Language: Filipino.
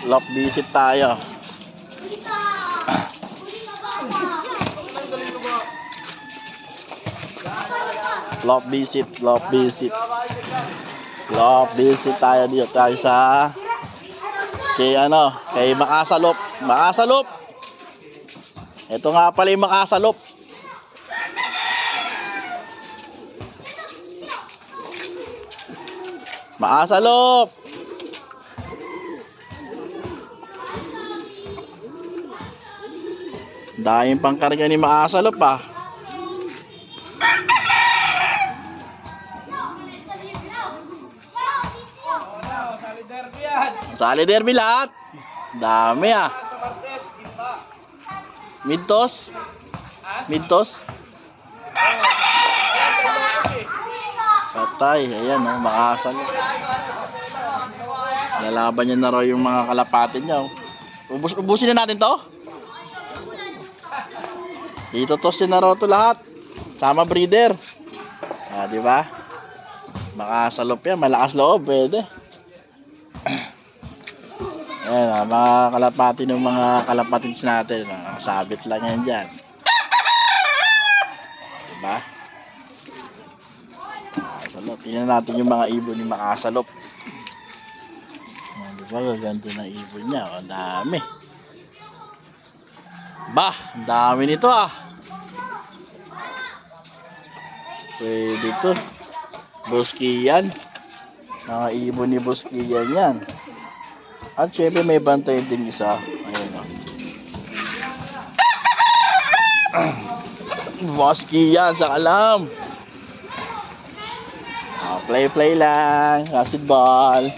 Lock visit tayo. Lock visit, lock visit. Lock visit tayo dito tayo sa kay Makasalop. Makasalop. Ito nga pala yung Makasalop. Makasalop. Dahil pangkarga ni Makasalop ah. Sali derby lahat. Dami ah. Midtos. Midtos. Patay. Ayan oh, Makasalop. Lalaban niya na raw yung mga kalapatin niya oh. Ubusin na natin to. Itotosin na raw to lahat. Sama breeder. Ah, di ba? Makasalop yan, malakas loob, pwede. Ayan, mga kalapati ng mga kalapatins natin. Sabit lang yan dyan. Diba? Makasalop. Tingnan natin yung mga ibon ni Makasalop. Diba, gaganda ng ibon niya. Ang dami. Bah, ang dami nito ah. Pwede to. Buskiyan. Mga ibon ni Buskiyan yan. At syempre may bantay din isa. Ayun o. Buskiyan sa alam. Play lang. Basketball.